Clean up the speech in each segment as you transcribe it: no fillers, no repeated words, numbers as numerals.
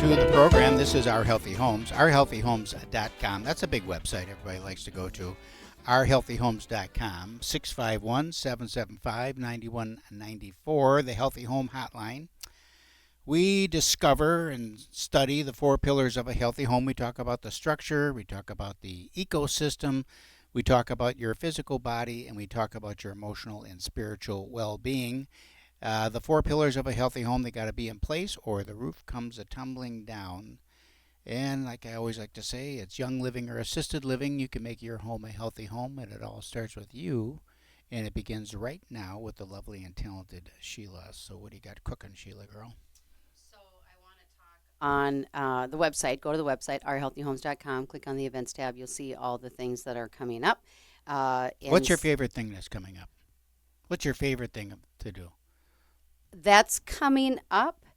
to the program. This is Our Healthy Homes, ourhealthyhomes.com. That's a big website everybody likes to go to. ourhealthyhomes.com, 651-775-9194, the Healthy Home Hotline. We discover and study the 4 pillars of a healthy home. We talk about the structure, we talk about the ecosystem, we talk about your physical body, and we talk about your emotional and spiritual well-being. The 4 pillars of a healthy home, they got to be in place or the roof comes a-tumbling down. And like I always like to say, it's young living or assisted living. You can make your home a healthy home, and it all starts with you. And it begins right now with the lovely and talented Sheila. So what do you got cooking, Sheila girl? So I want to talk on the website. Go to the website, ourhealthyhomes.com. Click on the events tab. You'll see all the things that are coming up. What's your favorite thing that's coming up? What's your favorite thing to do? That's coming up.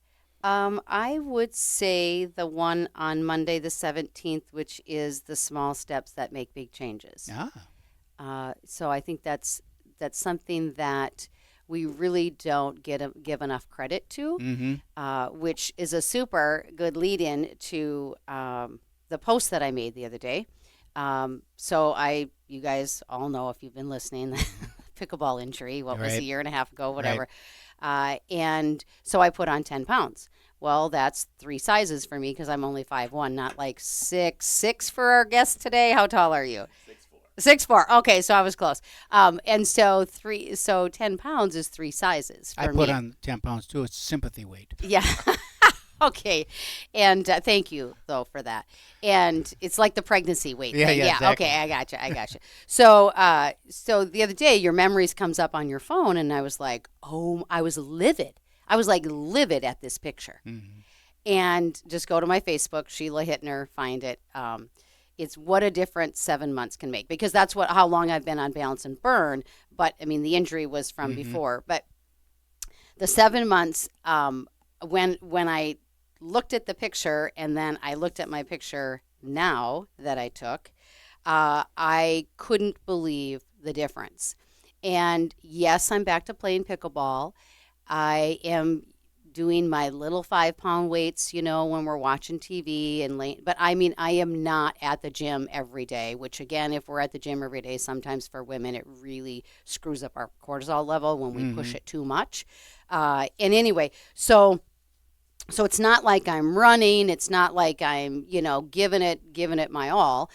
I would say the one on Monday the 17th, which is the small steps that make big changes. So I think that's something that we really don't give enough credit to, which is a super good lead-in to the post that I made the other day. You guys all know if you've been listening, pickleball injury, what was a year and a half ago, whatever. And so I put on 10 pounds. Well, that's 3 sizes for me because I'm only 5'1", not like 6'6" for our guest today. How tall are you? 6'4". Okay, so I was close. And so 10 pounds is 3 sizes for me. I put on 10 pounds too. It's sympathy weight. Yeah. Okay. And thank you, though, for that. And it's like the pregnancy weight. Yeah, exactly. Okay, I got you. So the other day, your memories comes up on your phone, and I was like, oh, I was livid. I was like livid at this picture. Mm-hmm. And just go to my Facebook, Sheila Hittner, find it. It's what a difference 7 months can make, because that's how long I've been on Balance and Burn. But I mean, the injury was from before. But the 7 months, when I looked at the picture and then I looked at my picture now that I took, I couldn't believe the difference. And yes, I'm back to playing pickleball. I am doing my little 5-pound weights, when we're watching TV but I mean, I am not at the gym every day, which again, if we're at the gym every day, sometimes for women, it really screws up our cortisol level when we push it too much. And anyway, so it's not like I'm running. It's not like I'm, giving it my all.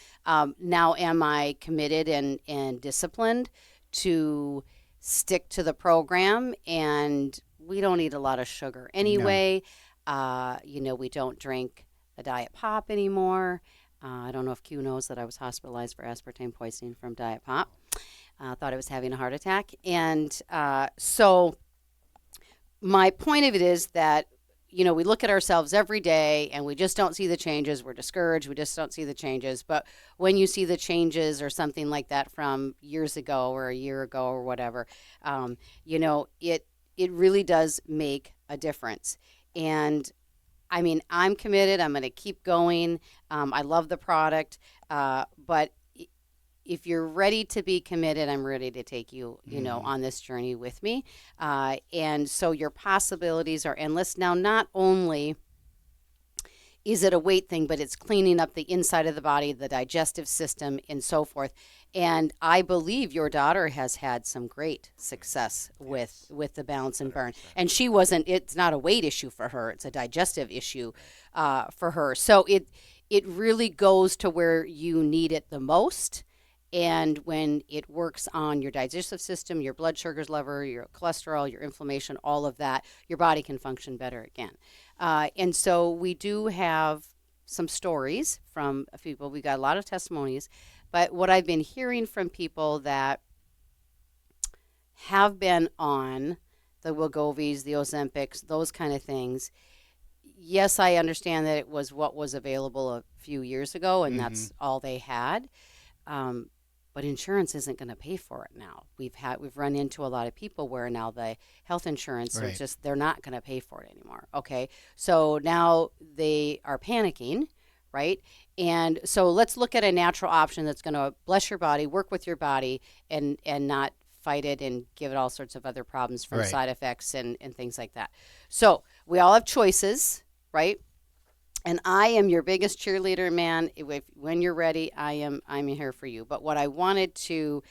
Now, am I committed and disciplined to stick to the program? And we don't eat a lot of sugar anyway. No. We don't drink a diet pop anymore. I don't know if Q knows that I was hospitalized for aspartame poisoning from diet pop. Thought I was having a heart attack. And so my point of it is that, we look at ourselves every day and we just don't see the changes. We're discouraged. We just don't see the changes. But when you see the changes or something like that from years ago or a year ago or whatever, it really does make a difference. And I mean, I'm committed. I'm going to keep going. I love the product. But if you're ready to be committed, I'm ready to take you, on this journey with me. And so your possibilities are endless. Now, not only is it a weight thing, but it's cleaning up the inside of the body, the digestive system, and so forth. And I believe your daughter has had some great success with the Balance and Burn. And it's not a weight issue for her. It's a digestive issue for her. So it really goes to where you need it the most. And when it works on your digestive system, your blood sugars level, your cholesterol, your inflammation, all of that, your body can function better again. And so we do have some stories from people. We got a lot of testimonies. But what I've been hearing from people that have been on the Wegovy's, the Ozempics, those kind of things, yes, I understand that it was what was available a few years ago, and that's all they had. But insurance isn't going to pay for it now. We've run into a lot of people where now the health insurance is they're not going to pay for it anymore. Okay, so now they are panicking, right? And so let's look at a natural option that's going to bless your body, work with your body, and not fight it and give it all sorts of other problems from side effects and things like that. So we all have choices, right? And I am your biggest cheerleader, man. When you're ready, I'm here for you. But what I wanted to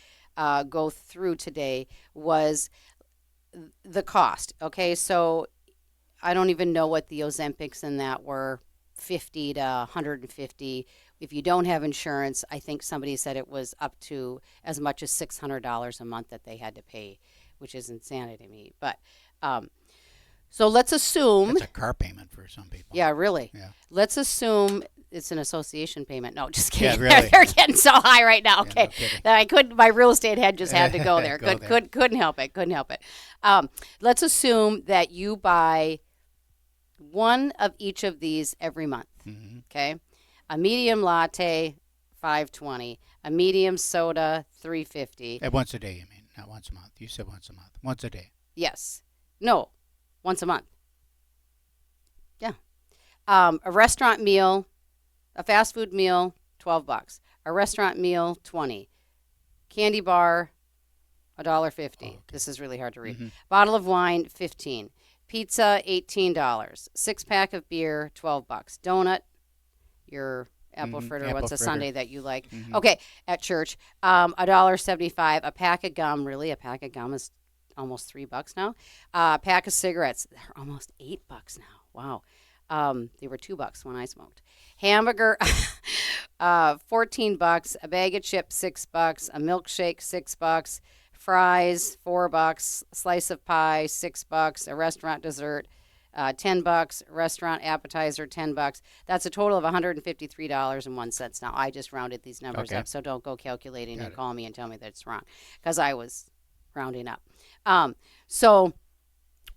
go through today was the cost. Okay, so I don't even know what the Ozempics in that were, 50 to 150. If you don't have insurance, I think somebody said it was up to as much as $600 a month that they had to pay, which is insanity to me. But so let's assume. That's a car payment for some people. Yeah, really. Yeah. Let's assume it's an association payment. No, just kidding. Yeah, really. They're getting so high right now. Yeah, Okay, no kidding. that I couldn't. My real estate head just had to go there. Go there. Couldn't help it. Couldn't help it. Let's assume that you buy one of each of these every month. Mm-hmm. Okay, a medium latte, $5.20. A medium soda, $3.50. Once a day, you mean, not once a month. You said once a month. Once a day. Yes. No. Once a month. Yeah. A restaurant meal, a fast food meal, $12. A restaurant meal, $20. Candy bar, $1.50. Oh, okay. This is really hard to read. Mm-hmm. Bottle of wine, $15. Pizza, $18. 6-pack of beer, $12. Donut, your apple fritter. Apple What's a fritter. Sunday that you like? Mhm. Okay, at church, $1.75. A pack of gum. Really, a pack of gum is almost $3 now. A pack of cigarettes. They're almost $8 now. Wow. They were $2 when I smoked. Hamburger, $14. A bag of chips, $6. A milkshake, $6. Fries, $4. Slice of pie, $6. A restaurant dessert, $10. Restaurant appetizer, $10. That's a total of $153.01. Now I just rounded these numbers Okay. up, so don't go calculating Got and it. call me and tell me that it's wrong, because I was rounding up. So,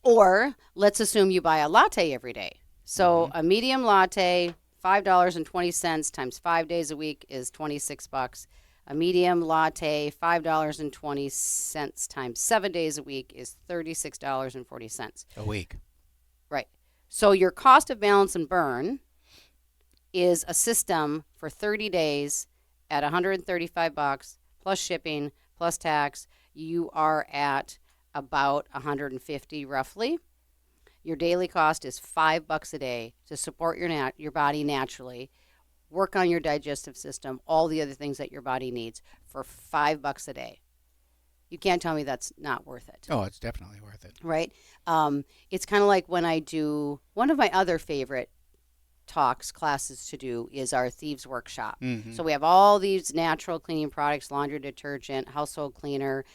or let's assume you buy a latte every day. So a medium latte, $5.20 times 5 days a week is $26. A medium latte, $5.20 times 7 days a week is $36.40. A week. Right. So your cost of balance and burn is a system for 30 days at $135 plus shipping plus tax. You are at about $150 roughly. Your daily cost is $5 a day to support your body naturally, work on your digestive system, all the other things that your body needs for $5 a day. You can't tell me that's not worth it. Oh, it's definitely worth it. Right? It's kind of like when I do one of my other favorite classes to do is our Thieves Workshop. Mm-hmm. So we have all these natural cleaning products, laundry detergent, household cleaner,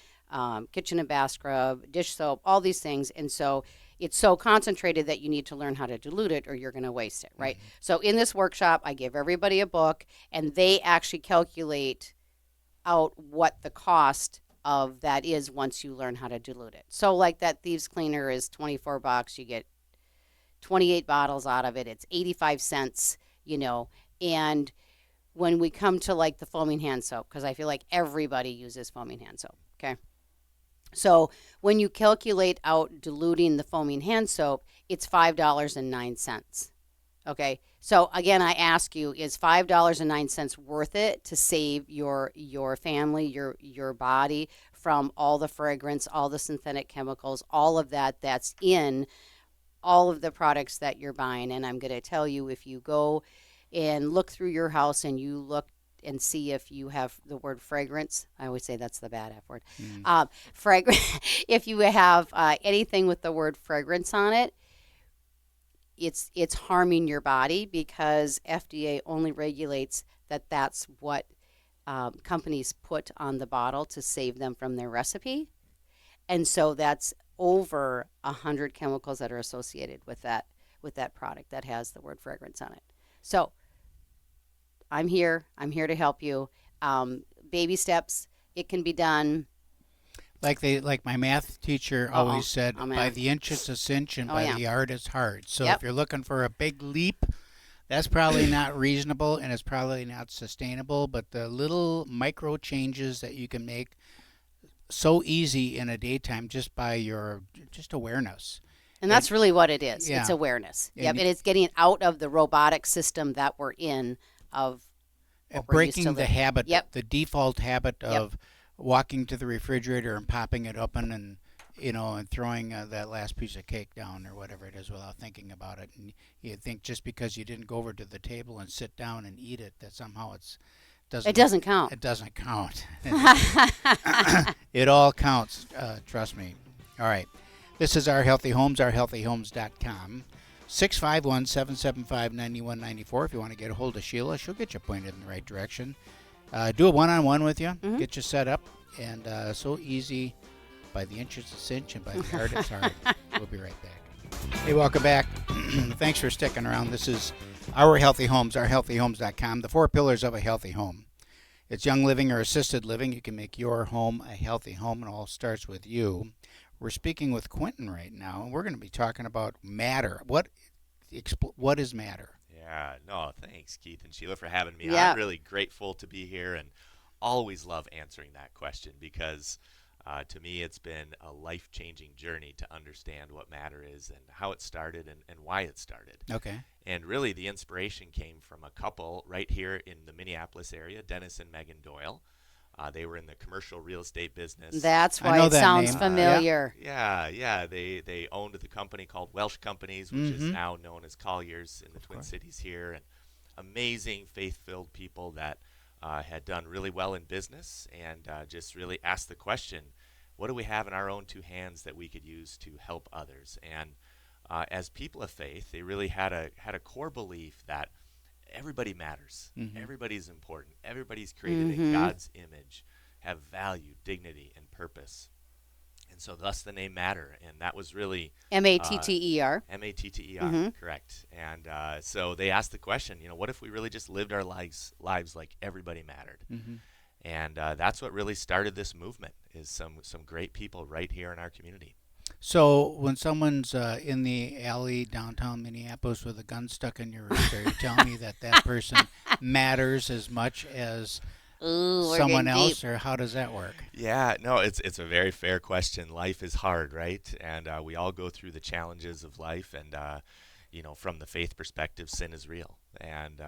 kitchen and bath scrub, dish soap, all these things. And so it's so concentrated that you need to learn how to dilute it or you're going to waste it, right? Mm-hmm. So in this workshop, I give everybody a book and they actually calculate out what the cost of that is once you learn how to dilute it. So like that Thieves Cleaner is $24. You get 28 bottles out of it. It's 85 cents, and when we come to like the foaming hand soap, because I feel like everybody uses foaming hand soap, okay? So when you calculate out diluting the foaming hand soap, it's $5.09. Okay. So again, I ask you, is $5.09 worth it to save your family, your body from all the fragrance, all the synthetic chemicals, all of that's in all of the products that you're buying? And I'm going to tell you, if you go and look through your house and you look and see if you have the word fragrance. I always say that's the bad F word. If you have anything with the word fragrance on it, it's harming your body, because FDA only regulates that's what companies put on the bottle to save them from their recipe. And so that's over 100 chemicals that are associated with that product that has the word fragrance on it. So I'm here to help you. Baby steps, it can be done. Like my math teacher always said, Oh, by man. the inch it's a cinch, and Oh, by yeah. the art it's hard. So Yep. if you're looking for a big leap, that's probably not reasonable and it's probably not sustainable. But the little micro changes that you can make so easy in a daytime just by your awareness. And that's really what it is. Yeah. It's awareness. And Yep. And it's getting out of the robotic system that we're in of what we're used to Breaking the living. habit, Yep. the default habit Yep. of walking to the refrigerator and popping it open and and throwing that last piece of cake down or whatever it is without thinking about it. And you think just because you didn't go over to the table and sit down and eat it, that somehow It doesn't doesn't count. it doesn't count. It all counts. Trust me. All right. This is Our Healthy Homes, ourhealthyhomes.com. 651-775-9194. If you want to get a hold of Sheila, she'll get you pointed in the right direction. Do a one-on-one with you, get you set up, and so easy. By the inch it's a cinch, and by the yard it's hard. We'll be right back. Hey, welcome back. Thanks for sticking around. This is Our Healthy Homes, ourhealthyhomes.com, the 4 pillars of a healthy home. It's young living or assisted living. You can make your home a healthy home. It all starts with you. We're speaking with Quenton right now, and we're going to be talking about matter. What is matter? Yeah, no, thanks, Keith and Sheila, for having me. Yeah. I'm really grateful to be here and always love answering that question because to me it's been a life-changing journey to understand what matter is and how it started and why it started. Okay. And really the inspiration came from a couple right here in the Minneapolis area, Dennis and Megan Doyle. They were in the commercial real estate business. That's I why know it that sounds name. familiar. Yeah. They owned the company called Welsh Companies, which is now known as Colliers in the Twin Cities here. And amazing, faith-filled people that had done really well in business and just really asked the question, what do we have in our own 2 hands that we could use to help others? And as people of faith, they really had a core belief that everybody matters. Everybody's important. Everybody's created in God's image, have value, dignity, and purpose. And so thus the name Matter. And that was really Matter. Matter, correct. And so they asked the question, what if we really just lived our lives like everybody mattered? And that's what really started this movement is some great people right here in our community. So when someone's in the alley downtown Minneapolis with a gun stuck in your wrist, are you telling me that person matters as much as someone else, or how does that work? Yeah, no, it's a very fair question. Life is hard, right? And we all go through the challenges of life, and from the faith perspective, sin is real, and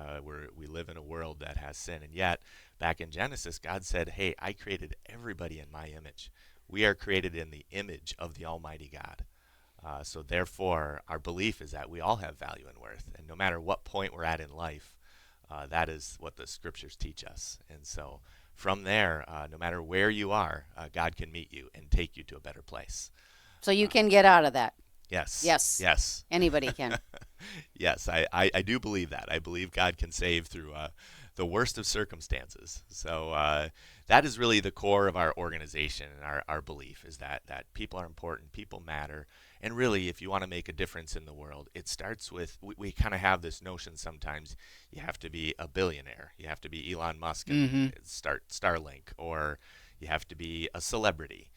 we live in a world that has sin. And yet, back in Genesis, God said, "Hey, I created everybody in my image. We are created in the image of the Almighty God." So therefore, our belief is that we all have value and worth, and no matter what point we're at in life, that is what the Scriptures teach us. And so from there, no matter where you are, God can meet you and take you to a better place. So you can get out of that. Yes. Yes. Yes. Anybody can. Yes, I do believe that. I believe God can save through the worst of circumstances. So that is really the core of our organization and our belief is that people are important, people matter. And really, if you want to make a difference in the world, it starts with, we kind of have this notion sometimes you have to be a billionaire. You have to be Elon Musk and start Starlink, or you have to be a celebrity.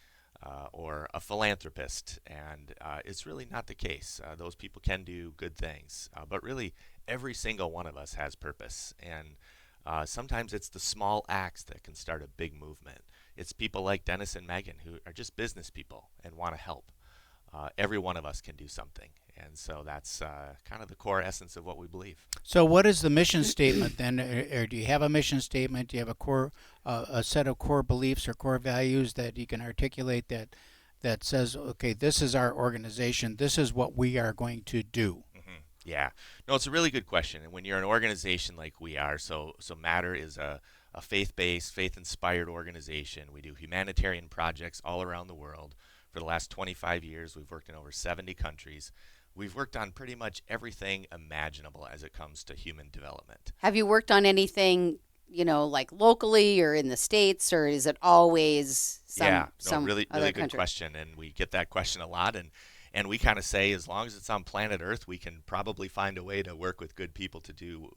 Or a philanthropist, and it's really not the case. Those people can do good things, but really every single one of us has purpose, and sometimes it's the small acts that can start a big movement. It's people like Dennis and Megan who are just business people and want to help. Every one of us can do something, and so that's kind of the core essence of what we believe. So what is the mission statement then? Or do you have a mission statement? Do you have a set of core beliefs or core values that you can articulate that says, okay, this is our organization, this is what we are going to do? Yeah. No, it's a really good question. And when you're an organization like we are, so Matter is a faith-based, faith-inspired organization. We do humanitarian projects all around the world. For the last 25 years, we've worked in over 70 countries. We've worked on pretty much everything imaginable as it comes to human development. Have you worked on anything, like locally or in the States, or is it always some really other good country? question, and we get that question a lot, and we kind of say as long as it's on planet Earth, we can probably find a way to work with good people to do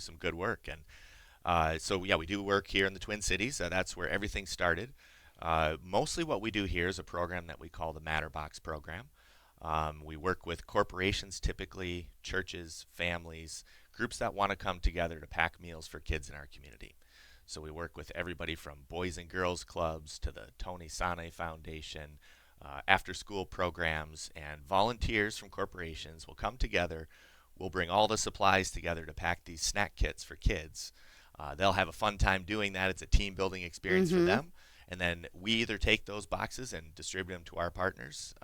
some good work. And so we do work here in the Twin Cities. That's where everything started. Mostly what we do here is a program that we call the Matterbox program. We work with corporations, typically churches, families, groups that want to come together to pack meals for kids in our community. So we work with everybody from Boys and Girls Clubs to the Tony Sane Foundation, after-school programs, and volunteers from corporations will come together. We'll bring all the supplies together to pack these snack kits for kids. They'll have a fun time doing that. It's a team-building experience for them. And then we either take those boxes and distribute them to our partners,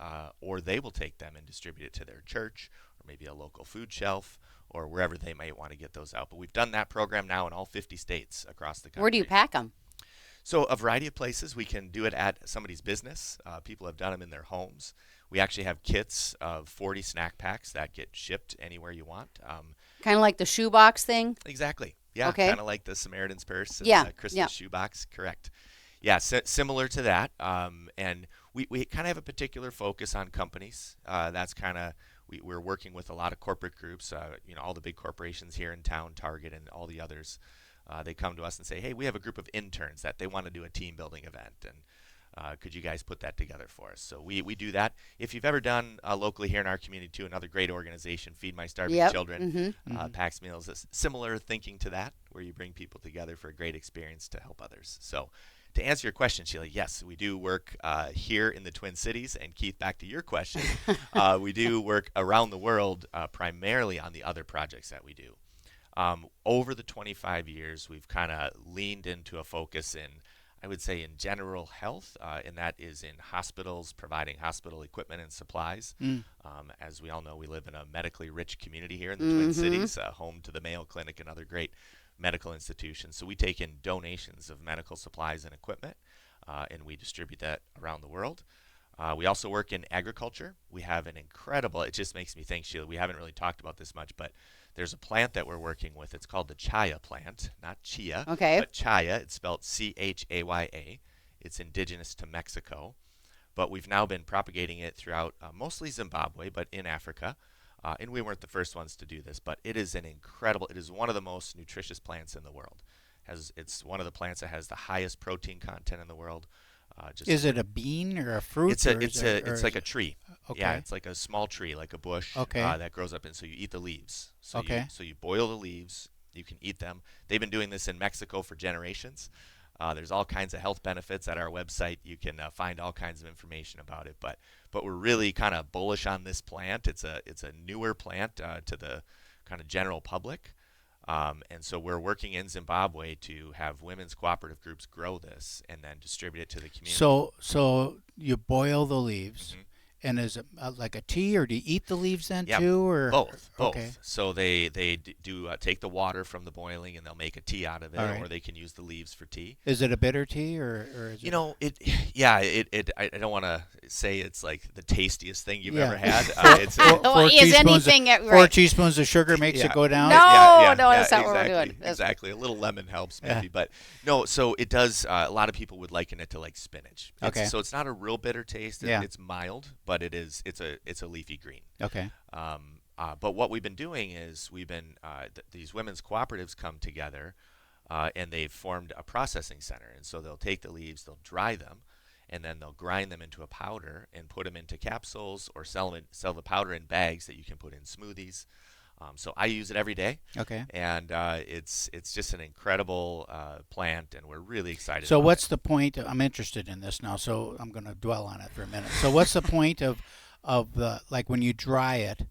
or they will take them and distribute it to their church or maybe a local food shelf or wherever they might want to get those out. But we've done that program now in all 50 states across the country. Where do you pack them? So a variety of places. We can do it at somebody's business. People have done them in their homes. We actually have kits of 40 snack packs that get shipped anywhere you want. Kind of like the shoebox thing? Exactly. Yeah, Okay. kind of like the Samaritan's Purse and Yeah, the Christmas yeah. shoebox. Correct. Yeah, similar to that. And we kind of have a particular focus on companies. That's kind of, we're working with a lot of corporate groups, all the big corporations here in town, Target and all the others. They come to us and say, hey, we have a group of interns that they want to do a team building event, and could you guys put that together for us? So we do that. If you've ever done locally here in our community too, another great organization, Feed My Starving Yep. Children, Packs Meals, is similar thinking to that, where you bring people together for a great experience to help others. So to answer your question, Sheila, yes, we do work here in the Twin Cities. And Keith, back to your question, we do work around the world, primarily on the other projects that we do. Over the 25 years, we've kind of leaned into a focus in, I would say, in general health, and that is in hospitals, providing hospital equipment and supplies. As we all know, we live in a medically rich community here in the Twin Cities, home to the Mayo Clinic and other great medical institutions. So we take in donations of medical supplies and equipment, and we distribute that around the world. We also work in agriculture. We have an incredible, it just makes me think, Sheila, we haven't really talked about this much, but there's a plant that we're working with. It's called the chaya plant, not chia, Okay. but chaya. It's spelled Chaya. It's indigenous to Mexico, but we've now been propagating it throughout mostly Zimbabwe, but in Africa. And we weren't the first ones to do this, but it is an incredible, it is one of the most nutritious plants in the world. It's one of the plants that has the highest protein content in the world. Is it a bean or a fruit? It's like a tree. Okay. Yeah, it's like a small tree, like a bush, Okay. that grows up, and so you eat the leaves. So Okay. you boil the leaves. You can eat them. They've been doing this in Mexico for generations. There's all kinds of health benefits at our website. You can find all kinds of information about it. But we're really kind of bullish on this plant. It's a newer plant to the kind of general public. And so we're working in Zimbabwe to have women's cooperative groups grow this and then distribute it to the community. So you boil the leaves, and is it like a tea, or do you eat the leaves then Yeah, too, or both. Okay. So they do take the water from the boiling and they'll make a tea out of it, All right. or they can use the leaves for tea. Is it a bitter tea, or is it? I don't want to say it's like the tastiest thing you've Yeah. ever had. It's Well, is anything at- Four right. teaspoons of sugar makes it go down. No. yeah, that's not what we're exactly, doing. That's- Exactly. A little lemon helps maybe, Yeah. but no. So it does. A lot of people would liken it to like spinach. Okay. So it's not a real bitter taste. Yeah. It's mild, but it's a leafy green. Okay. But what we've been doing is these women's cooperatives come together, and they've formed a processing center. And so they'll take the leaves, they'll dry them, and then they'll grind them into a powder and put them into capsules or sell the powder in bags that you can put in smoothies. So I use it every day, Okay. and it's just an incredible plant, and we're really excited. So about what's it. the point? I'm interested in this now, so I'm going to dwell on it for a minute. So what's the point of the, like, when you dry it?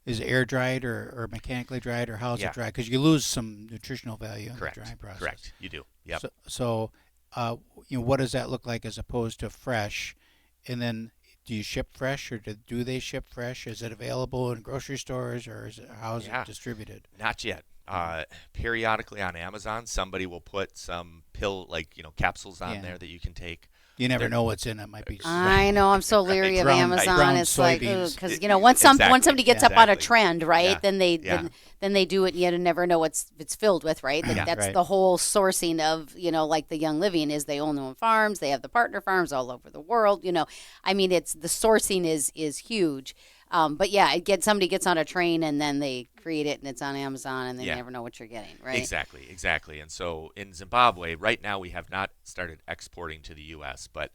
Is it air dried or mechanically dried, or how is Yeah. it dried? Because you lose some nutritional value in Correct? the drying process. Correct. You do. Yep. So what does that look like as opposed to fresh? And then, do you ship fresh, or do they ship fresh? Is it available in grocery stores, or how is Yeah. it distributed? Not yet. Periodically on Amazon, somebody will put some capsules on Yeah. there that you can take. You never They're- know what's in it. Might be. I know. I'm so leery of Ground- Amazon. ground It's like, soybeans. because once somebody gets up on a Exactly. trend, right? Yeah. Then they Yeah. then they do it, and you never know what it's filled with, right? Yeah. That's Right. the whole sourcing of like the Young Living is they own their own farms, they have the partner farms all over the world. I mean, it's the sourcing is huge. But yeah, somebody gets on a train and then they create it and it's on Amazon and they Yeah. never know what you're getting, right? Exactly. And so in Zimbabwe, right now we have not started exporting to the U.S., but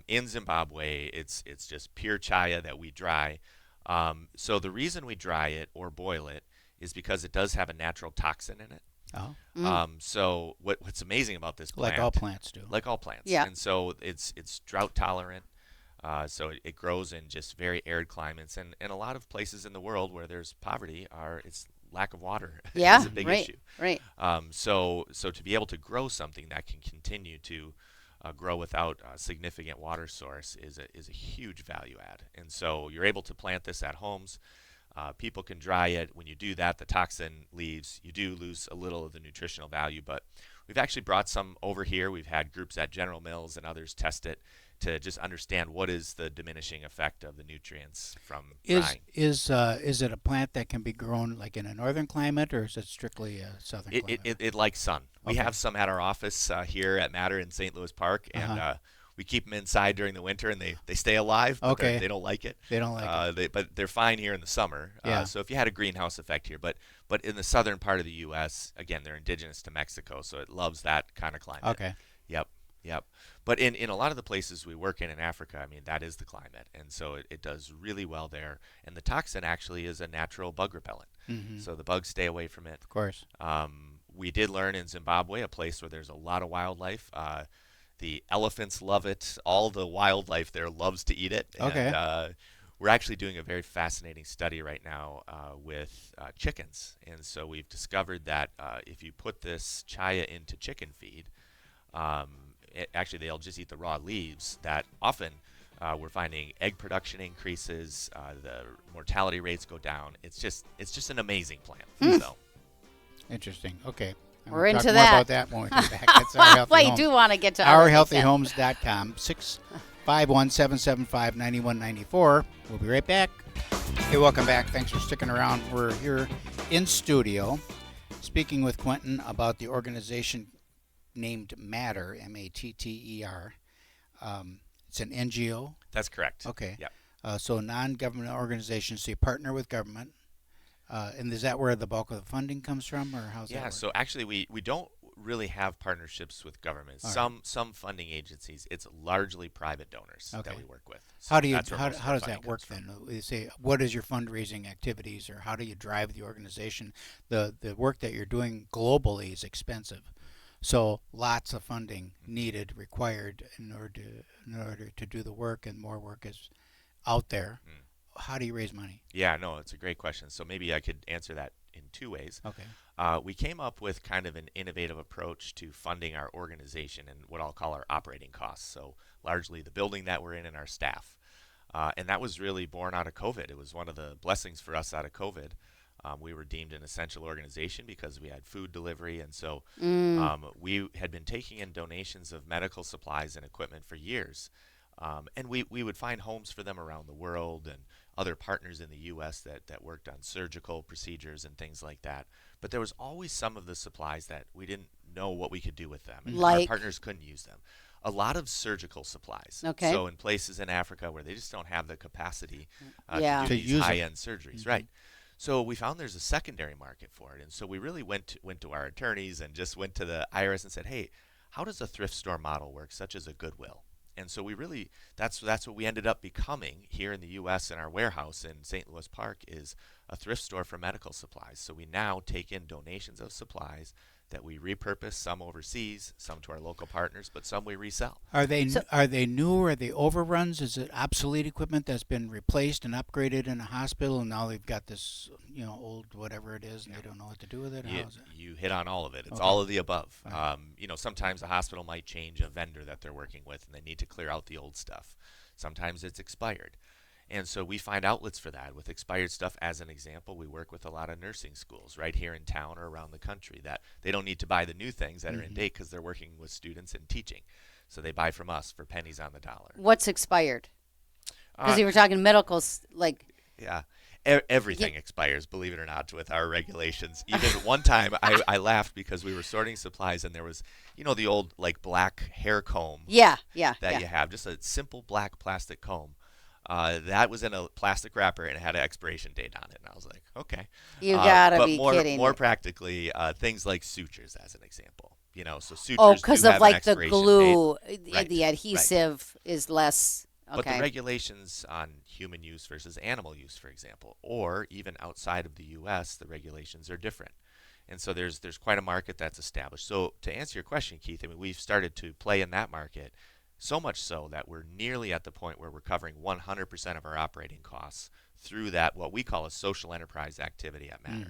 in Zimbabwe, it's just pure chaya that we dry. So the reason we dry it or boil it is because it does have a natural toxin in it. Oh, So what's amazing about this plant, like all plants do. like all plants, Yeah. and so it's drought tolerant. So it grows in just very arid climates, and a lot of places in the world where there's poverty it's lack of water Yeah, is a big right, issue. right. So to be able to grow something that can continue to grow without a significant water source is a huge value add. And so you're able to plant this at homes. People can dry it. When you do that, the toxin leaves. You do lose a little of the nutritional value, but we've actually brought some over here. We've had groups at General Mills and others test it to just understand what is the diminishing effect of the nutrients from drying. Is it a plant that can be grown like in a northern climate, or is it strictly a southern climate? It likes sun. We Okay. have some at our office here at Matter in St. Louis Park, and we keep them inside during the winter, and they stay alive, but Okay. they don't like it. They don't like it. But they're fine here in the summer. Yeah. So if you had a greenhouse effect here, but in the southern part of the U.S., again, they're indigenous to Mexico, so it loves that kind of climate. Okay. Yep. But in a lot of the places we work in Africa, I mean, that is the climate. And so it does really well there. And the toxin actually is a natural bug repellent. Mm-hmm. So the bugs stay away from it. Of course. We did learn in Zimbabwe, a place where there's a lot of wildlife. The elephants love it. All the wildlife there loves to eat it. Okay. And, we're actually doing a very fascinating study right now with chickens. And so we've discovered that if you put this chaya into chicken feed, actually they'll just eat the raw leaves, that often we're finding egg production increases, the mortality rates go down. It's just an amazing plant. So Interesting. Okay. And We're we'll into talk that. more about that when we come back. That's Our Healthy Well, you Home. do want to get to OurHealthyHomes.com, 651-775-9194. We'll be right back. Hey, welcome back. Thanks for sticking around. We're here in studio speaking with Quenton about the organization named Matter, M-A-T-T-E-R. It's an NGO. that's correct. Okay. Yep. So non-government organizations, so you partner with government. And is that where the bulk of the funding comes from, or how's that Yeah, work? so actually we don't really have partnerships with governments. All right. Some funding agencies, it's largely private donors Okay. that we work with. So How do you that's where how, most of how our does funding that work comes from. then? You say, what is your fundraising activities, or how do you drive the organization? The work that you're doing globally is expensive, so lots of funding needed, required in order to do the work, and more work is out there. How do you raise money? Yeah, no, it's a great question. So maybe I could answer that in two ways. Okay. We came up with kind of an innovative approach to funding our organization and what I'll call our operating costs. So largely the building that we're in and our staff. And that was really born out of COVID. It was one of the blessings for us out of COVID. We were deemed an essential organization because we had food delivery. And so we had been taking in donations of medical supplies and equipment for years. And we would find homes for them around the world and other partners in the U.S. that worked on surgical procedures and things like that. But there was always some of the supplies that we didn't know what we could do with them. And our Like? partners couldn't use them. A lot of surgical supplies. Okay. So in places in Africa where they just don't have the capacity Yeah. to To do these use it. high-end surgeries. Right. So we found there's a secondary market for it. And so we really went to our attorneys and just went to the IRS and said, hey, how does a thrift store model work, such as a Goodwill? And so we really, that's what we ended up becoming here in the U.S. in our warehouse in St. Louis Park is a thrift store for medical supplies. So we now take in donations of supplies that we repurpose, some overseas, some to our local partners, but some we resell. Are they new, or are they overruns? Is it obsolete equipment that's been replaced and upgraded in a hospital, and now they've got this, old whatever it is, and they don't know what to do with it? Or how is it? You hit on all of it. It's Okay. all of the above. Right. Sometimes the hospital might change a vendor that they're working with, and they need to clear out the old stuff. Sometimes it's expired. And so we find outlets for that. With expired stuff, as an example, we work with a lot of nursing schools right here in town or around the country that they don't need to buy the new things that are in date because they're working with students and teaching. So they buy from us for pennies on the dollar. What's expired? Because Uh, you were talking medicals, like Yeah. Everything expires, believe it or not, with our regulations. Even one time I laughed because we were sorting supplies and there was, the old like black hair comb that you have, just a simple black plastic comb. That was in a plastic wrapper and it had an expiration date on it. And I was like, okay. You gotta but be more, kidding More me. practically, things like sutures, as an example. So sutures Oh, do because have of an like the expiration glue, Right, the adhesive is less. But the Okay. regulations on human use versus animal use, for example, or even outside of the U.S., the regulations are different. And so there's quite a market that's established. So to answer your question, Keith, I mean, we've started to play in that market, so much so that we're nearly at the point where we're covering 100% of our operating costs through that, what we call a social enterprise activity at Matter.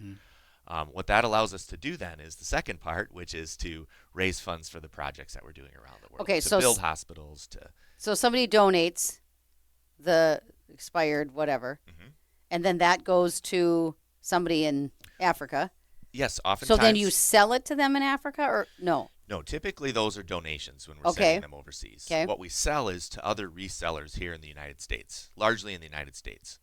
What that allows us to do then is the second part, which is to raise funds for the projects that we're doing around the world. Okay, to so build hospitals, to So somebody donates the expired whatever, and then that goes to somebody in Africa. yes, oftentimes. So then you sell it to them in Africa, or no? No, typically those are donations when we're Okay. sending them overseas. Okay. What we sell is to other resellers here in the United States, largely in the United States.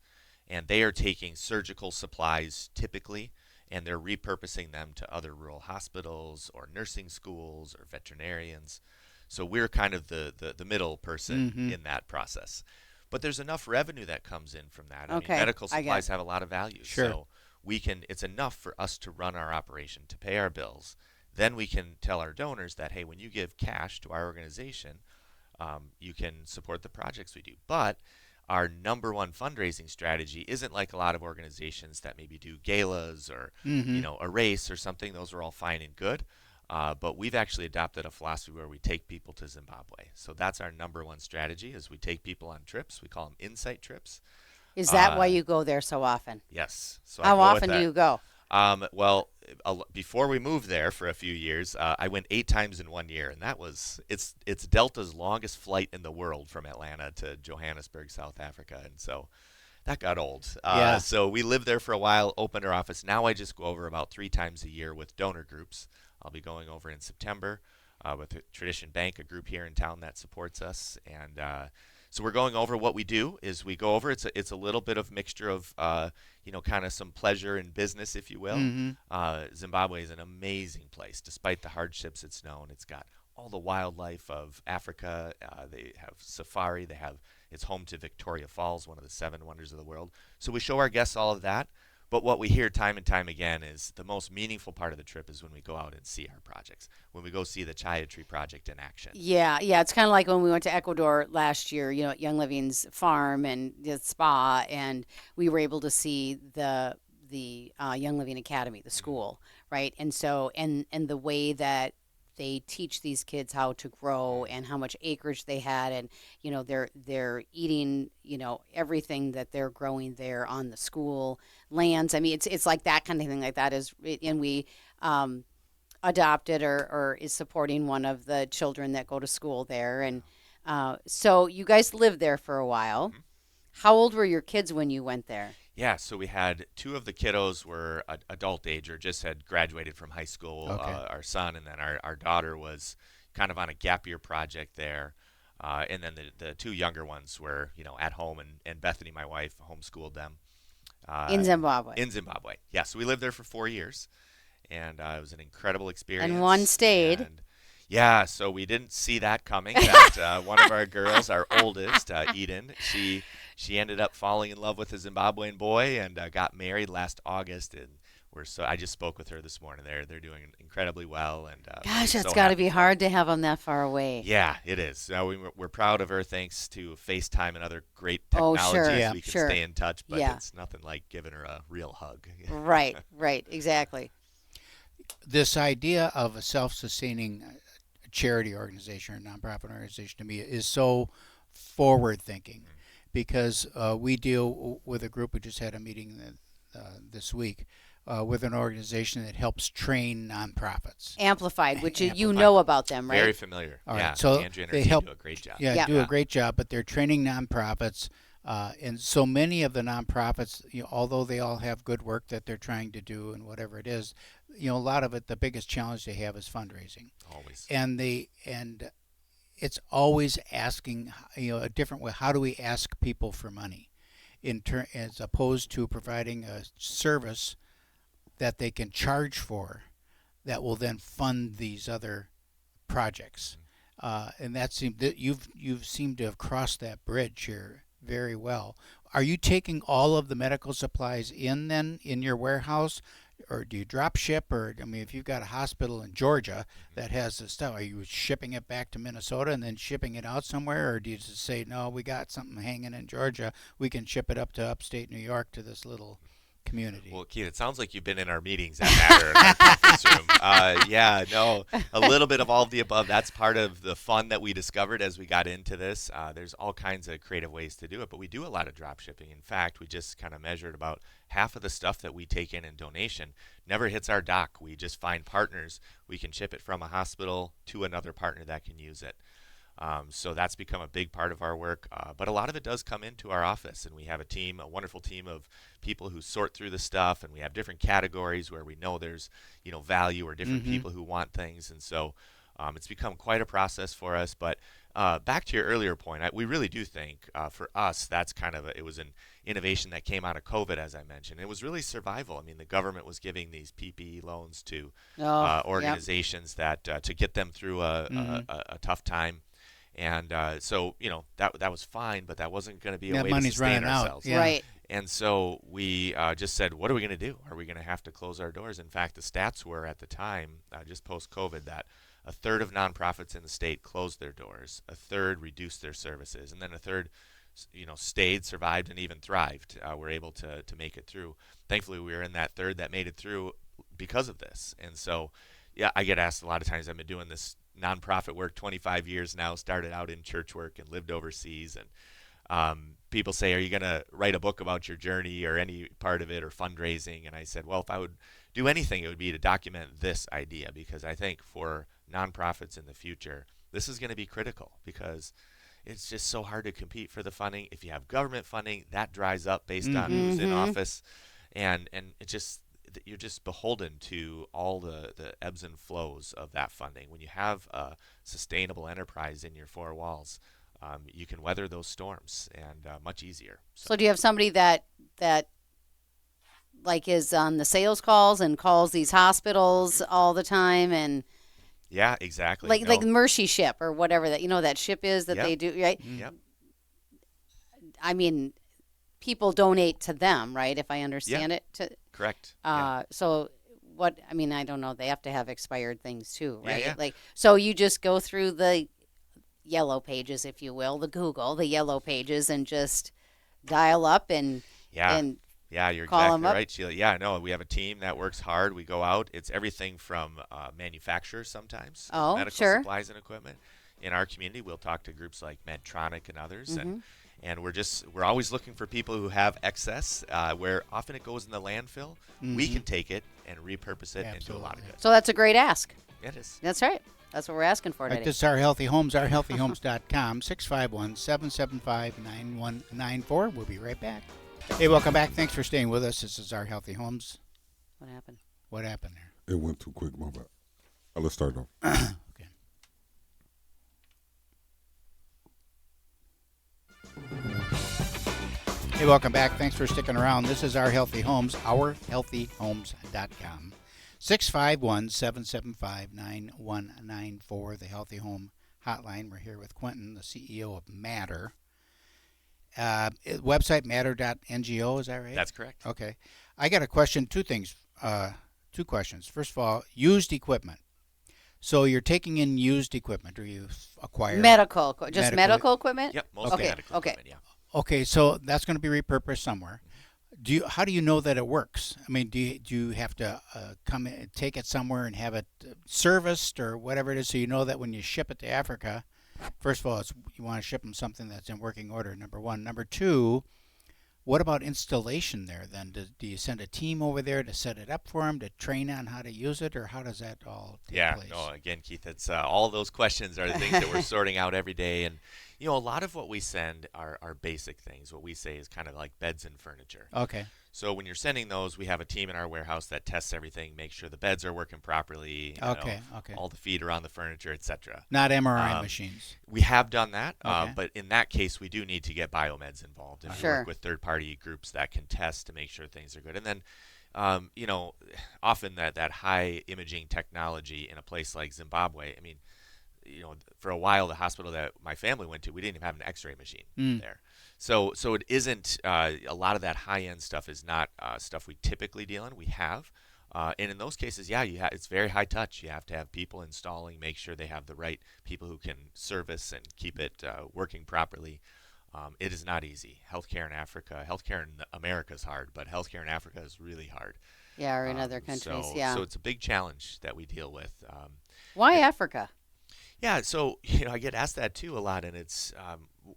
And they are taking surgical supplies typically, and they're repurposing them to other rural hospitals or nursing schools or veterinarians. So we're kind of the middle person in that process. But there's enough revenue that comes in from that. I Okay, mean, medical I get supplies it. have a lot of value. Sure. So it's enough for us to run our operation, to pay our bills. Then we can tell our donors that, hey, when you give cash to our organization, you can support the projects we do. But our number one fundraising strategy isn't like a lot of organizations that maybe do galas or a race or something. Those are all fine and good. But we've actually adopted a philosophy where we take people to Zimbabwe. So that's our number one strategy is we take people on trips. We call them insight trips. Is that why you go there so often? Yes. So How often do you go? Well, before we moved there for a few years, I went 8 times in 1 year, and it's Delta's longest flight in the world from Atlanta to Johannesburg, South Africa, and so that got old. Yeah. So we lived there for a while, opened our office. Now I just go over about 3 times a year with donor groups. I'll be going over in September with Tradition Bank, a group here in town that supports us, and so we're going over what we do is we go over. It's a little bit of mixture of kind of some pleasure and business, if you will. Zimbabwe is an amazing place, despite the hardships it's known. It's got all the wildlife of Africa. They have safari. It's home to Victoria Falls, one of the 7 wonders of the world. So we show our guests all of that. But what we hear time and time again is the most meaningful part of the trip is when we go out and see our projects, when we go see the Chaya Tree Project in action. Yeah. It's kind of like when we went to Ecuador last year, at Young Living's farm and the spa, and we were able to see the Young Living Academy, the school, right? And so, and the way that they teach these kids how to grow and how much acreage they had, and they're eating everything that they're growing there on the school lands. I mean, it's like that kind of thing, like that is, and we adopted or is supporting one of the children that go to school there, and so you guys lived there for a while. How old were your kids when you went there? Yeah, so we had 2 of the kiddos were adult age or just had graduated from high school, Okay. Our son, and then our daughter was kind of on a gap year project there. And then the 2 younger ones were, at home, and Bethany, my wife, homeschooled them. In Zimbabwe. In Zimbabwe, yeah. So we lived there for 4 years, and it was an incredible experience. And one stayed. And yeah, so we didn't see that coming. That one of our girls, our oldest, Eagan, she ended up falling in love with a Zimbabwean boy and got married last August. And I just spoke with her this morning. They're doing incredibly well. And Gosh, we're that's so got to happy be for hard to have them that far away. yeah, it is. We're proud of her thanks to FaceTime and other great Oh, technologies. sure. Yeah. We can Sure. stay in touch, but Yeah. it's nothing like giving her a real hug. Right, exactly. This idea of a self-sustaining charity organization or nonprofit organization to me is so forward-thinking, because we deal with a group. We just had a meeting this week with an organization that helps train nonprofits. Amplified, which you Amplified. know about them, right? Very familiar. All right, Yeah, so Andrea and her they team help- do a great job. Yeah, do Yeah. a great job, but they're training nonprofits, and so many of the nonprofits, although they all have good work that they're trying to do and whatever it is, a lot of it, the biggest challenge they have is fundraising, Always. and it's always asking, a different way. How do we ask people for money, as opposed to providing a service that they can charge for, that will then fund these other projects, and that you've seemed to have crossed that bridge here very well. Are you taking all of the medical supplies in your warehouse, or do you drop ship? Or if you've got a hospital in Georgia that has the stuff, are you shipping it back to Minnesota and then shipping it out somewhere, or do you just say, no, we got something hanging in Georgia, we can ship it up to upstate New York to this little community. Well, Keith, it sounds like you've been in our meetings that matter in our conference room. Yeah, no, a little bit of all of the above. That's part of the fun that we discovered as we got into this. There's all kinds of creative ways to do it, but we do a lot of drop shipping. In fact, we just kind of measured about half of the stuff that we take in donation never hits our dock. We just find partners. We can ship it from a hospital to another partner that can use it. So that's become a big part of our work. But a lot of it does come into our office, and we have a wonderful team of people who sort through the stuff, and we have different categories where we know there's, value or different people who want things. And so it's become quite a process for us. But back to your earlier point, we really do think for us, that's it was an innovation that came out of COVID, as I mentioned. It was really survival. I mean, the government was giving these PPE loans to organizations that to get them through a tough time. And so, that was fine, but that wasn't going to be a way to sustain ourselves. Yeah. Right. And so we just said, what are we going to do? Are we going to have to close our doors? In fact, the stats were at the time, just post-COVID, that a third of nonprofits in the state closed their doors, a third reduced their services, and then a third, stayed, survived, and even thrived. Were able to make it through. Thankfully, we were in that third that made it through because of this. And so, yeah, I get asked a lot of times. I've been doing this nonprofit work 25 years now, started out in church work and lived overseas. And people say, are you going to write a book about your journey or any part of it or fundraising? And I said, well, if I would do anything, it would be to document this idea, because I think for nonprofits in the future, this is going to be critical, because it's just so hard to compete for the funding. If you have government funding, that dries up based on who's in office. And it just, you're just beholden to all the ebbs and flows of that funding. When you have a sustainable enterprise in your four walls, you can weather those storms and much easier. So do you have somebody that like is on the sales calls and calls these hospitals all the time, and yeah, exactly. like Mercy Ship or whatever that ship is that they do, right? Yep. I mean, people donate to them, right? If I understand it. Correct. So what? I mean, I don't know. They have to have expired things too, right? Yeah. Like, so you just go through the yellow pages, if you will, the yellow pages, and just dial up and you're call exactly them up. right, Sheila. Yeah, no, we have a team that works hard. We go out. It's everything from manufacturers sometimes, medical supplies and equipment. In our community, we'll talk to groups like Medtronic and others, and we're always looking for people who have excess, where often it goes in the landfill. We can take it and repurpose it and do a lot of good. So that's a great ask. It is. That's right. That's what we're asking for today. This is Our Healthy Homes, ourhealthyhomes.com, 651-775-9194. We'll be right back. Hey, welcome back. Thanks for staying with us. This is Our Healthy Homes. What happened? What happened there? It went too quick, my bad. Let's start off. Okay. Hey, welcome back. Thanks for sticking around. This is Our Healthy Homes, ourhealthyhomes.com. 651-775-9194, the Healthy Home Hotline. We're here with Quenton, the CEO of Matter. Website matter.ngo, is that right? That's correct. Okay. I got a question, two questions. First of all, used equipment. So you're taking in used equipment, or you acquire medical equipment? Yep, mostly medical equipment, yeah. Okay, so that's going to be repurposed somewhere. How do you know that it works? I mean, do you have to come in, take it somewhere and have it serviced or whatever it is, so you know that when you ship it to Africa, first of all, you want to ship them something that's in working order, number one. Number two, what about installation there then? Do you send a team over there to set it up for them, to train on how to use it, or how does that all take place? No, again, Keith, it's all those questions are the things that we're sorting out every day. And, a lot of what we send are basic things. What we say is kind of like beds and furniture. Okay. So when you're sending those, we have a team in our warehouse that tests everything, makes sure the beds are working properly, Okay. all the feet are on the furniture, etc. Not MRI machines. We have done that, Okay. but in that case, we do need to get biomeds involved and Sure. work with third-party groups that can test to make sure things are good. And then, often that high imaging technology in a place like Zimbabwe, I mean, for a while, the hospital that my family went to, we didn't even have an X-ray machine there. So it isn't a lot of that high-end stuff is not stuff we typically deal in. We have, and in those cases, it's very high touch. You have to have people installing, make sure they have the right people who can service and keep it working properly. It is not easy. Healthcare in Africa, healthcare in America is hard, but healthcare in Africa is really hard. Yeah, or in other countries. Yeah. So it's a big challenge that we deal with. Why Africa? Yeah, so I get asked that too a lot, and it's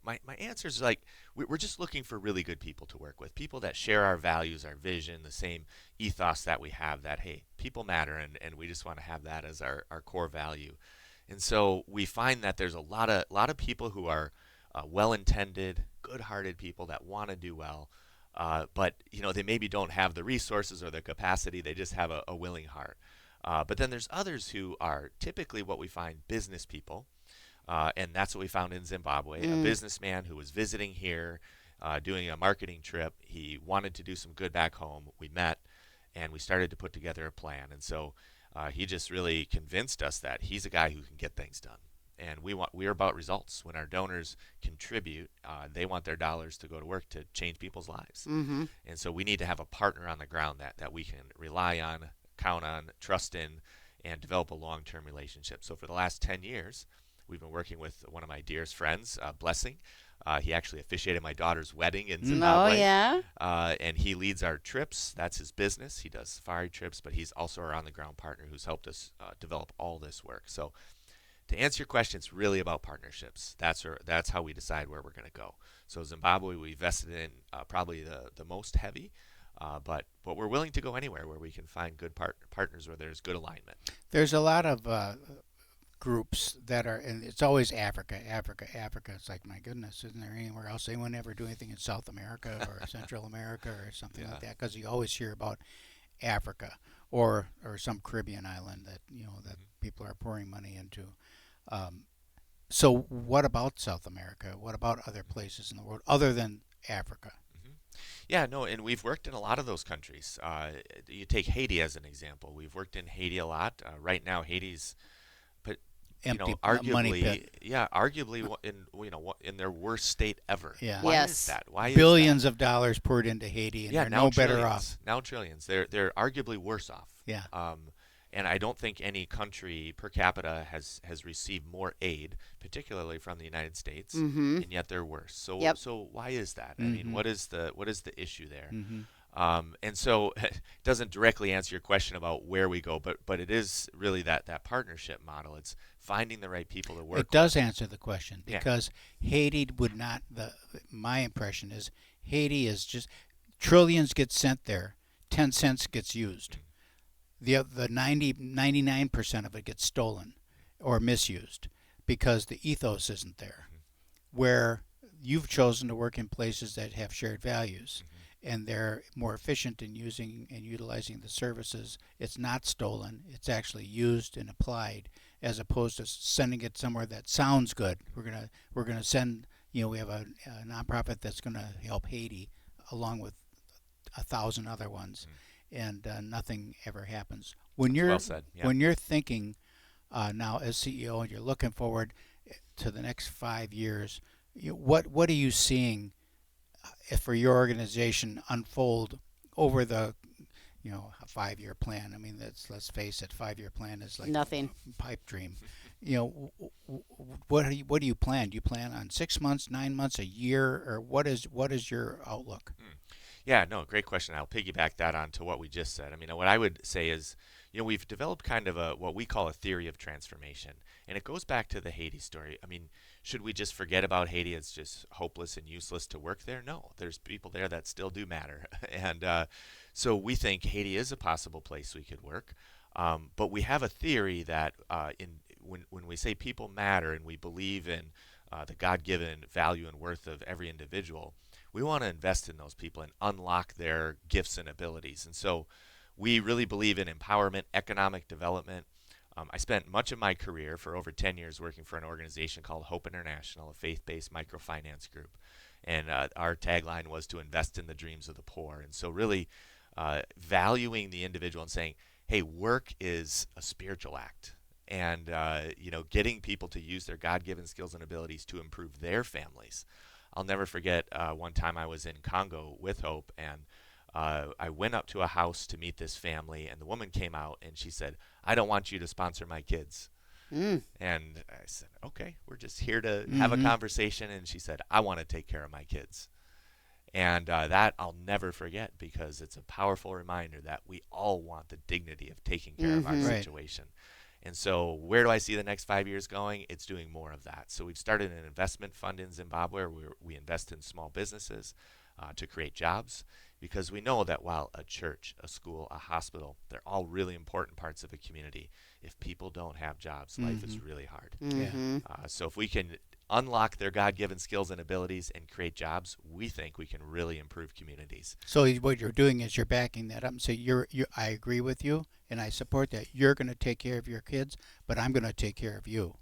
my answer is like we're just looking for really good people to work with, people that share our values, our vision, the same ethos that we have. That hey, people matter, and we just want to have that as our core value. And so we find that there's a lot of people who are well-intended, good-hearted people that want to do well, but they maybe don't have the resources or the capacity. They just have a willing heart. But then there's others who are typically what we find business people, and that's what we found in Zimbabwe. A businessman who was visiting here, doing a marketing trip. He wanted to do some good back home. We met, and we started to put together a plan. And so he just really convinced us that he's a guy who can get things done. And we're about results. When our donors contribute, they want their dollars to go to work to change people's lives. Mm-hmm. And so we need to have a partner on the ground that we can rely on, count on, trust in, and develop a long-term relationship. So for the last 10 years, we've been working with one of my dearest friends, Blessing. He actually officiated my daughter's wedding in Zimbabwe. Oh, yeah? And he leads our trips. That's his business. He does safari trips, but he's also our on-the-ground partner who's helped us develop all this work. So to answer your question, it's really about partnerships. That's how we decide where we're going to go. So Zimbabwe, we vested in probably the most heavy. But we're willing to go anywhere where we can find good partners where there's good alignment. There's a lot of groups that are, and it's always Africa. It's like, my goodness, isn't there anywhere else? Anyone ever do anything in South America or Central America or something like that? Because you always hear about Africa or some Caribbean island that that people are pouring money into. So what about South America? What about other places in the world other than Africa? Yeah, no, and we've worked in a lot of those countries. You take Haiti as an example. We've worked in Haiti a lot. Right now, Haiti's, but Empty arguably, money pit. arguably in their worst state ever. Yeah. Why Yes. is that? Why Billions is of dollars poured into Haiti, and that? they're now no better trillions. off. Now trillions. They're arguably worse off. Yeah. And I don't think any country per capita has received more aid, particularly from the United States, and yet they're worse. So Yep. so why is that? I mean, what is the issue there? Mm-hmm. And so it doesn't directly answer your question about where we go, but it is really that partnership model. It's finding the right people to work It does answer the question Yeah. because Haiti would not. My impression is Haiti is just trillions get sent there, 10 cents gets used. The 99% of it gets stolen or misused because the ethos isn't there. Where you've chosen to work in places that have shared values and they're more efficient in using and utilizing the services. It's not stolen. It's actually used and applied as opposed to sending it somewhere that sounds good. We're gonna send. We have a nonprofit that's gonna help Haiti along with 1,000 other ones. And nothing ever happens. When you're well said, yeah. when you're thinking now as CEO and you're looking forward to the next 5 years, what are you seeing for your organization unfold over the a 5-year plan? I mean, let's face it, 5-year plan is like Nothing. a pipe dream. What do you plan? Do you plan on 6 months, 9 months, a year, or what is your outlook? Yeah, no, great question. I'll piggyback that on to what we just said. I mean, what I would say is, we've developed kind of what we call a theory of transformation, and it goes back to the Haiti story. I mean, should we just forget about Haiti? It's just hopeless and useless to work there? No, there's people there that still do matter, and so we think Haiti is a possible place we could work. But we have a theory that when we say people matter and we believe in the God-given value and worth of every individual, we want to invest in those people and unlock their gifts and abilities. And so we really believe in empowerment, economic development. I spent much of my career, for over 10 years, working for an organization called Hope International, a faith-based microfinance group. And our tagline was to invest in the dreams of the poor. And so really valuing the individual and saying, hey, work is a spiritual act. And, getting people to use their God-given skills and abilities to improve their families. I'll never forget one time I was in Congo with Hope, and I went up to a house to meet this family, and the woman came out, and she said, I don't want you to sponsor my kids. Mm. And I said, okay, we're just here to have a conversation. And she said, I want to take care of my kids. And that I'll never forget, because it's a powerful reminder that we all want the dignity of taking care of our Mhm. Right. situation. And so, where do I see the next 5 years going? It's doing more of that. So, we've started an investment fund in Zimbabwe where we invest in small businesses to create jobs, because we know that while a church, a school, a hospital, they're all really important parts of a community. If people don't have jobs, life is really hard. Yeah. Mhm. So, if we can unlock their God-given skills and abilities and create jobs, we think we can really improve communities. So what you're doing is you're backing that up and say I agree with you and I support that. You're going to take care of your kids, but I'm going to take care of you.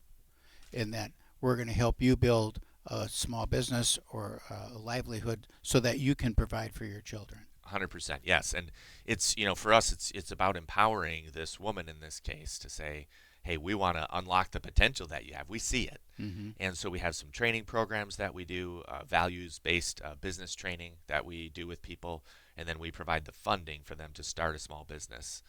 In that we're going to help you build a small business or a livelihood so that you can provide for your children. 100%, yes. And it's, for us, it's about empowering this woman in this case to say, hey, we want to unlock the potential that you have. We see it. Mm-hmm. And so we have some training programs that we do, values-based business training that we do with people, and then we provide the funding for them to start a small business.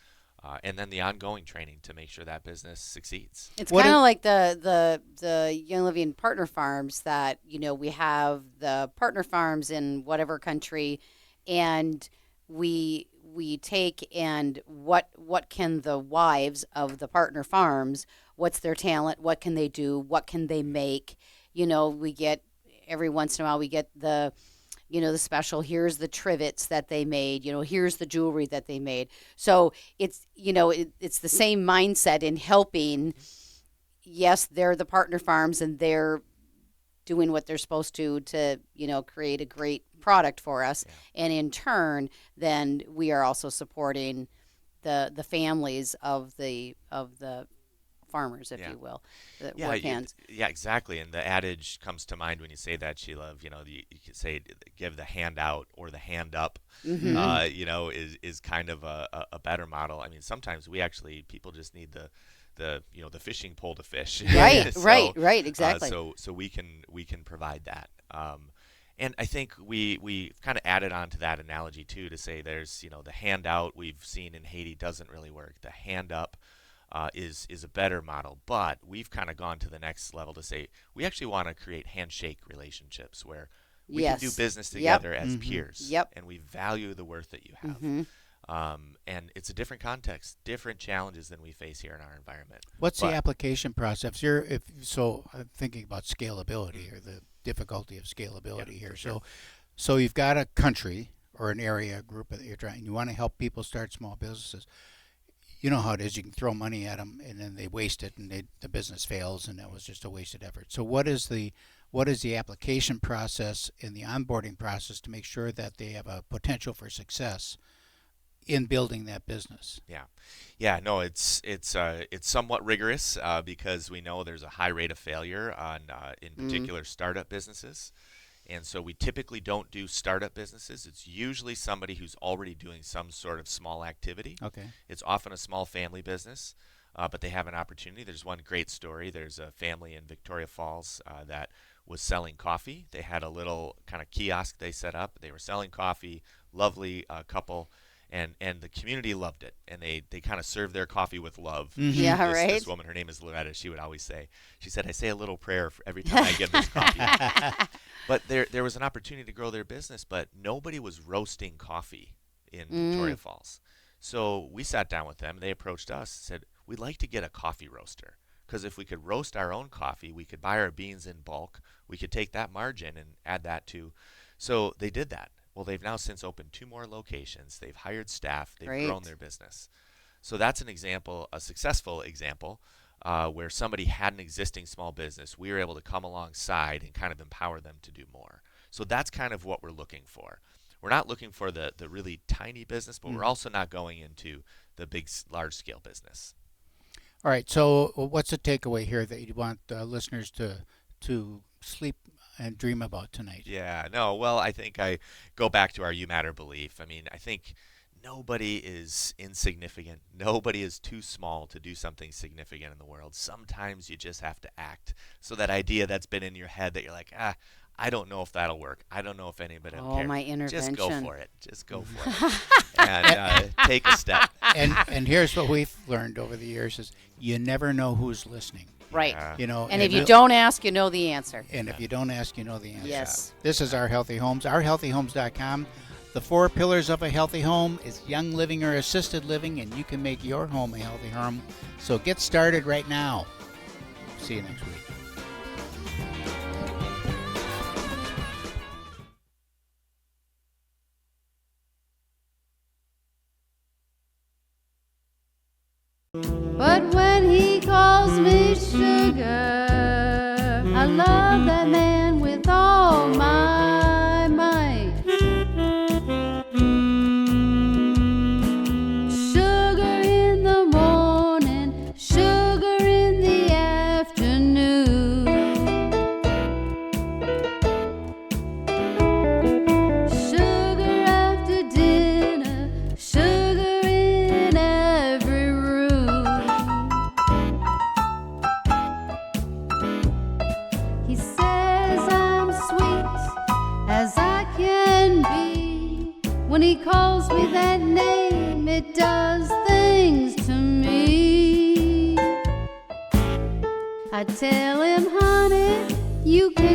And then the ongoing training to make sure that business succeeds. It's What kind if- of like the Young Living partner farms that, we have the partner farms in whatever country, and we take and what can the wives of the partner farms, what's their talent, what can they do, what can they make? We get every once in a while we get the the special, here's the trivets that they made, here's the jewelry that they made. So it's, it's the same mindset in helping. Yes, they're the partner farms and they're doing what they're supposed to create a great product for us. Yeah. And in turn, then we are also supporting the families of the farmers, if Yeah. you will, the Yeah, work hands. yeah, exactly. And the adage comes to mind when you say that, Sheila. Of, you could say give the hand out or the hand up. Mhm. Is kind of a better model. I mean, sometimes people just need the fishing pole to fish. Right, So, right, exactly. So we can provide that. And I think we kind of added on to that analogy too to say there's the handout we've seen in Haiti doesn't really work. The hand up is a better model, but we've kind of gone to the next level to say we actually want to create handshake relationships where we can do Yes. business Yep. together as Mhm. peers, Yep. and we value the worth that you have. Mhm. And it's a different context, different challenges than we face here in our environment. What's But- the application process? I'm thinking about scalability or the difficulty of scalability Yeah, here. for sure. So you've got a country or an area, a group that you're trying. You want to help people start small businesses. You know how it is. You can throw money at them, and then they waste it, and the business fails, and that was just a wasted effort. So what is the application process and the onboarding process to make sure that they have a potential for success in building that business? Yeah, no, it's somewhat rigorous because we know there's a high rate of failure on in particular startup businesses. And so we typically don't do startup businesses. It's usually somebody who's already doing some sort of small activity. Okay. It's often a small family business, but they have an opportunity. There's one great story. There's a family in Victoria Falls that was selling coffee. They had a little kind of kiosk they set up. They were selling coffee, lovely couple. And the community loved it, and they kind of served their coffee with love. Mhm. Yeah, This right. woman, her name is Loretta. She would always say, she said, I say a little prayer for every time I give this coffee. But there was an opportunity to grow their business, but nobody was roasting coffee in Victoria Falls. So we sat down with them. They approached us and said, we'd like to get a coffee roaster, because if we could roast our own coffee, we could buy our beans in bulk. We could take that margin and add that to. So they did that. Well, they've now since opened 2 more locations. They've hired staff. They've Great. grown their business. So that's an example, a successful example, where somebody had an existing small business. We were able to come alongside and kind of empower them to do more. So that's kind of what we're looking for. We're not looking for the really tiny business, but we're also not going into the big, large-scale business. All right. So what's the takeaway here that you want listeners to sleep and dream about tonight? Yeah, no, well, I think I go back to our you matter belief. I mean, I think nobody is insignificant. Nobody is too small to do something significant in the world. Sometimes you just have to act. So that idea that's been in your head that you're like, I don't know if that'll work. I don't know if anybody will Oh, care. my Just go intervention. for it. Just go for it. And take a step. And here's what we've learned over the years is you never know who's listening. Right. Yeah. You know, And if you don't ask, you know the answer. and if you don't ask, you know the answer. Yes. This is Our Healthy Homes, ourhealthyhomes.com. The 4 pillars of a healthy home is young living or assisted living, and you can make your home a healthy home. So get started right now. See you next week. But when he calls me sugar, I love that man with all my might. Sugar in the morning, sugar in the afternoon. Sugar after dinner, sugar in every room. He says I'm sweet as I can be. When he calls me that name, it does things to me. I tell him, honey, you can't